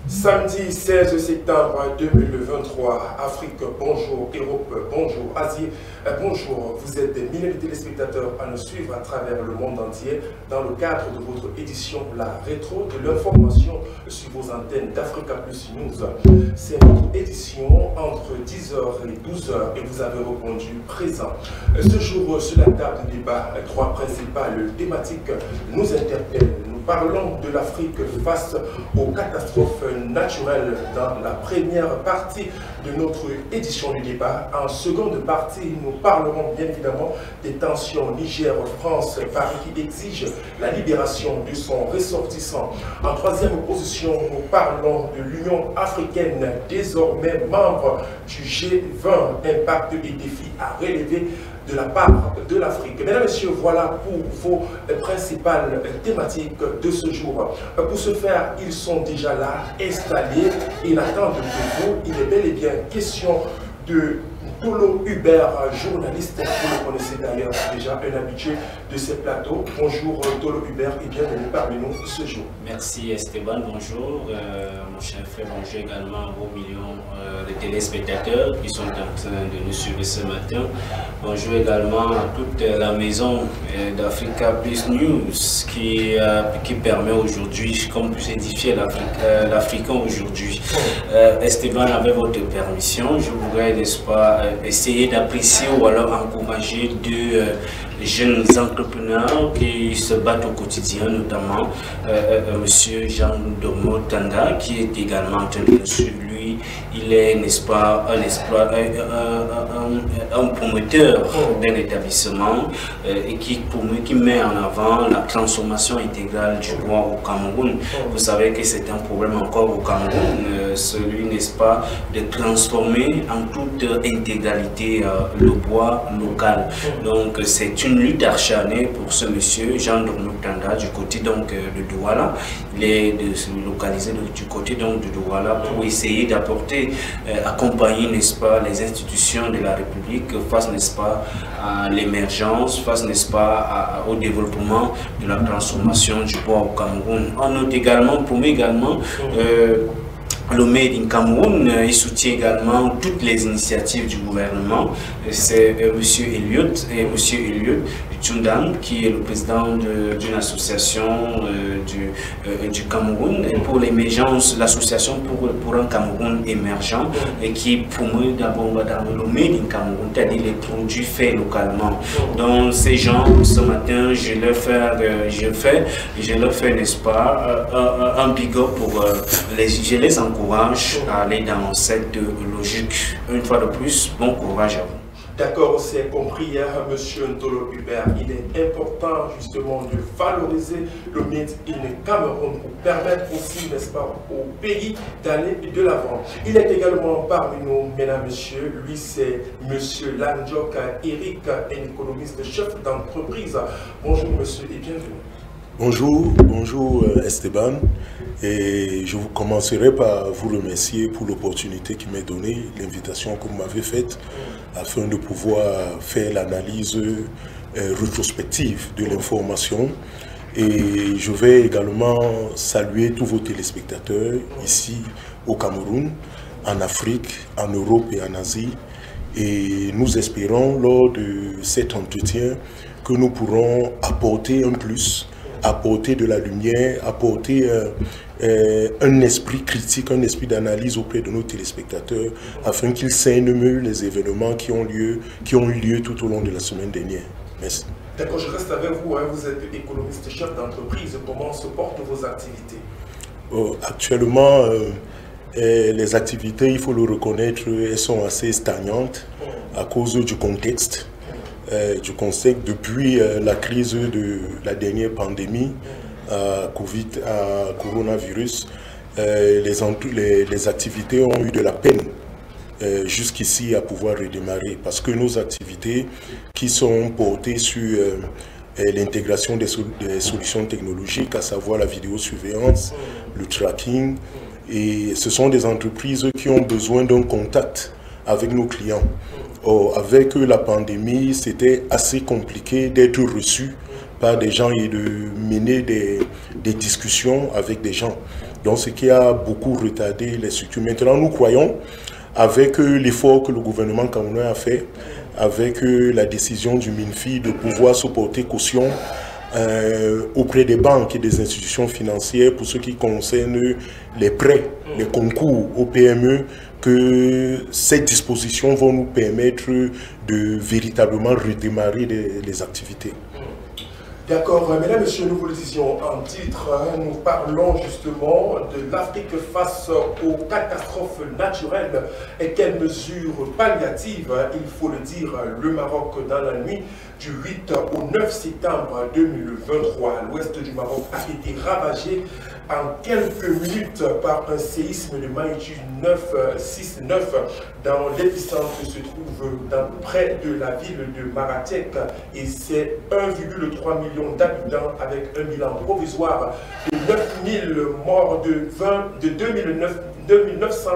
Samedi 16 septembre 2023, Afrique, bonjour, Europe, bonjour, Asie, bonjour. Vous êtes des milliers de téléspectateurs à nous suivre à travers le monde entier dans le cadre de votre édition La Rétro de l'information sur vos antennes d'Africa Plus News. C'est notre édition entre 10h et 12h et vous avez répondu présent. Ce jour, sur la table de débat, trois principales thématiques nous interpellent. Parlons de l'Afrique face aux catastrophes naturelles dans la première partie de notre édition du débat. En seconde partie, nous parlerons bien évidemment des tensions Niger-France, Paris qui exige la libération de son ressortissant. En troisième position, nous parlons de l'Union africaine, désormais membre du G20, impact et défis à relever de la part de l'Afrique. Mesdames et messieurs, voilà pour vos principales thématiques de ce jour. Pour ce faire, ils sont déjà là, installés, et n'attendent que vous. Il est bel et bien question de Tolo Hubert, journaliste, vous le connaissez d'ailleurs déjà, un habitué de ces plateaux. Bonjour Tolo Hubert et bienvenue parmi nous ce jour. Merci Esteban, bonjour mon cher frère, bonjour également aux millions de téléspectateurs qui sont en train de nous suivre ce matin. Bonjour également à toute la maison d'Africa Plus News qui permet aujourd'hui qu'on puisse édifier l'Africain aujourd'hui. Esteban, avec votre permission, je voudrais, n'est-ce pas, essayer d'apprécier ou alors encourager deux jeunes entrepreneurs qui se battent au quotidien, notamment Monsieur Jean Dormo Tanda, qui est également en train de nous suivre. Lui, il est, n'est-ce pas, un promoteur d'un établissement et qui met en avant la transformation intégrale du bois au Cameroun. Vous savez que c'est un problème encore au Cameroun, celui, n'est-ce pas, de transformer en toute intégralité le bois local. Donc c'est une lutte acharnée pour ce monsieur Jean Dormo Tanda du côté donc de Douala. Il est localisé du côté donc de Douala pour essayer d'apporter, accompagner, n'est-ce pas, les institutions de la République face, n'est-ce pas, à l'émergence, face, n'est-ce pas, au développement de la transformation du bois au Cameroun. On note également, promet également, le Made in Cameroun, il soutient également toutes les initiatives du gouvernement. C'est M. Eliot Tchundam, qui est le président d'une association du Cameroun pour l'émergence, l'association pour un Cameroun émergent, et qui promeut d'abord le Made in Cameroun, c'est-à-dire les produits faits localement. Donc ces gens, ce matin, je leur fais, n'est-ce pas, un big up pour je les encourage à aller dans cette logique. Une fois de plus, bon courage à vous. D'accord, c'est compris, monsieur Ntolo Hubert. Il est important justement de valoriser le Made in Cameroun pour permettre aussi, n'est-ce pas, au pays d'aller de l'avant. Il est également parmi nous, mesdames, messieurs. Lui, c'est monsieur Landjok Eric, un économiste chef d'entreprise. Bonjour, monsieur, et bienvenue. Bonjour Esteban, et je vous commencerai par vous remercier pour l'opportunité qui m'est donnée, l'invitation que vous m'avez faite, afin de pouvoir faire l'analyse rétrospective de l'information. Et je vais également saluer tous vos téléspectateurs ici au Cameroun, en Afrique, en Europe et en Asie. Et nous espérons lors de cet entretien que nous pourrons apporter un plus, apporter de la lumière, apporter un esprit critique, un esprit d'analyse auprès de nos téléspectateurs, afin qu'ils cernent mieux les événements qui ont eu lieu tout au long de la semaine dernière. Merci. D'accord, je reste avec vous. Vous êtes économiste chef d'entreprise. Comment se portent vos activités? Actuellement, les activités, il faut le reconnaître, elles sont assez stagnantes à cause du contexte. Du conseil depuis la crise de la dernière pandémie coronavirus, les activités ont eu de la peine jusqu'ici à pouvoir redémarrer, parce que nos activités qui sont portées sur l'intégration des solutions technologiques, à savoir la vidéosurveillance, le tracking, et ce sont des entreprises qui ont besoin d'un contact avec nos clients. Or, avec la pandémie, c'était assez compliqué d'être reçu par des gens et de mener des discussions avec des gens. Donc, ce qui a beaucoup retardé les structures. Maintenant, nous croyons, avec l'effort que le gouvernement camerounais a fait, avec la décision du MINFI de pouvoir se porter caution auprès des banques et des institutions financières pour ce qui concerne les prêts, les concours aux PME, que ces dispositions vont nous permettre de véritablement redémarrer les activités. D'accord, mesdames, messieurs, nous vous le disions en titre, nous parlons justement de l'Afrique face aux catastrophes naturelles et quelles mesures palliatives, il faut le dire, le Maroc dans la nuit du 8 au 9 septembre 2023. L'ouest du Maroc a été ravagé en quelques minutes par un séisme de magnitude 9,6,9 dans l'épicentre qui se trouve près de la ville de Maratek, et c'est 1,3 million d'habitants avec un bilan provisoire de 9000 morts, de 2900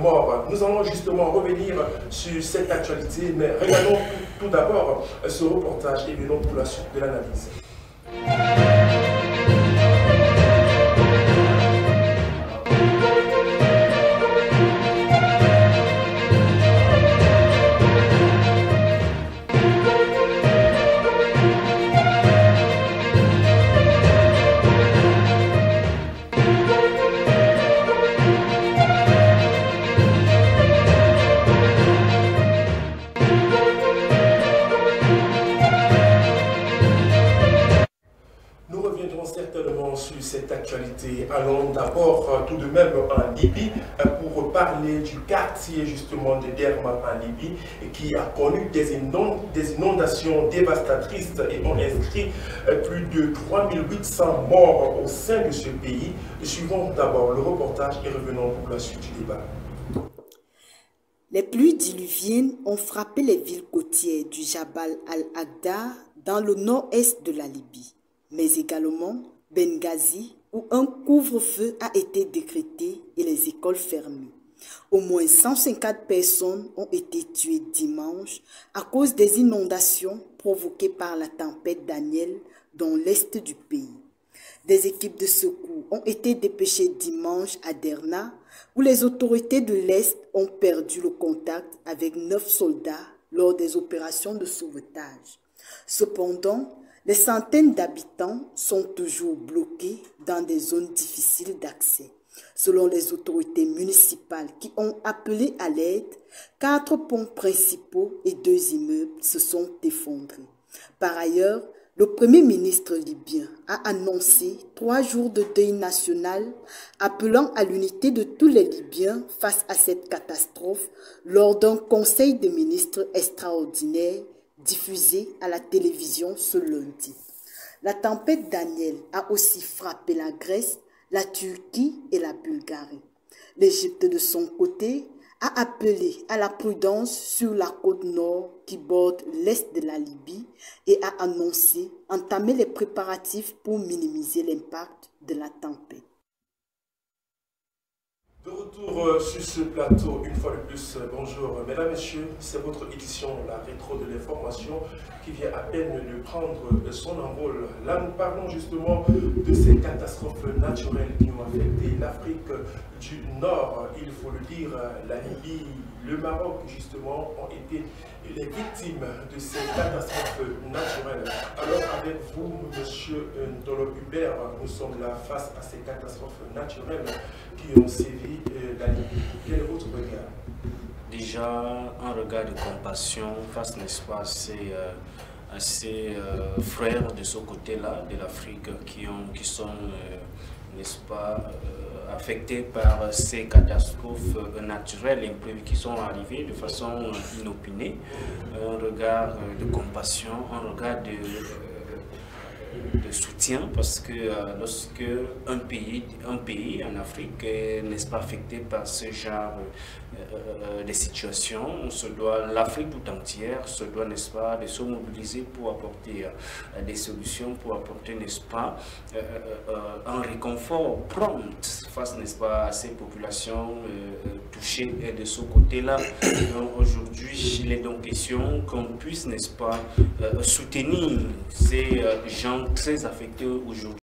morts. Nous allons justement revenir sur cette actualité, mais regardons tout d'abord ce reportage et venons pour la suite de l'analyse. Sur cette actualité. Allons d'abord tout de même en Libye pour parler du quartier justement de Derma en Libye qui a connu des inondations dévastatrices et ont inscrit plus de 3800 morts au sein de ce pays. Suivons d'abord le reportage et revenons pour la suite du débat. Les pluies diluviennes ont frappé les villes côtières du Jabal al-Agda dans le nord-est de la Libye, mais également Benghazi, où un couvre-feu a été décrété et les écoles fermées. Au moins 150 personnes ont été tuées dimanche à cause des inondations provoquées par la tempête Daniel dans l'est du pays. Des équipes de secours ont été dépêchées dimanche à Derna, où les autorités de l'Est ont perdu le contact avec 9 soldats lors des opérations de sauvetage. Cependant, les centaines d'habitants sont toujours bloqués dans des zones difficiles d'accès. Selon les autorités municipales qui ont appelé à l'aide, 4 ponts principaux et 2 immeubles se sont effondrés. Par ailleurs, le Premier ministre libyen a annoncé 3 jours de deuil national, appelant à l'unité de tous les Libyens face à cette catastrophe lors d'un conseil des ministres extraordinaire diffusé à la télévision ce lundi. La tempête Daniel a aussi frappé la Grèce, la Turquie et la Bulgarie. L'Égypte, de son côté, a appelé à la prudence sur la côte nord qui borde l'est de la Libye et a annoncé entamer les préparatifs pour minimiser l'impact de la tempête. De retour sur ce plateau, une fois de plus, bonjour mesdames, messieurs, c'est votre édition, la rétro de l'information qui vient à peine de prendre son envol. Là, nous parlons justement de ces catastrophes naturelles qui ont affecté l'Afrique du Nord, il faut le dire, la Libye, le Maroc justement ont été les victimes de ces catastrophes naturelles. Alors avec vous, monsieur Ndolo Hubert, nous sommes là face à ces catastrophes naturelles qui ont sévi la Libye. Quel est votre regard? Déjà, un regard de compassion face, n'est-ce pas, à ces frères de ce côté-là, de l'Afrique, qui sont, n'est-ce pas, affectés par ces catastrophes naturelles imprévues qui sont arrivées de façon inopinée. Un regard de compassion, un regard de soutien, parce que lorsque un pays en Afrique n'est pas affecté par ce genre de situations, l'Afrique tout entière se doit, n'est-ce pas, de se mobiliser pour apporter des solutions, pour apporter, n'est-ce pas, un réconfort prompt face, n'est-ce pas, à ces populations touchées de ce côté-là. Aujourd'hui, il est donc question qu'on puisse, n'est-ce pas, soutenir ces gens très affectés aujourd'hui.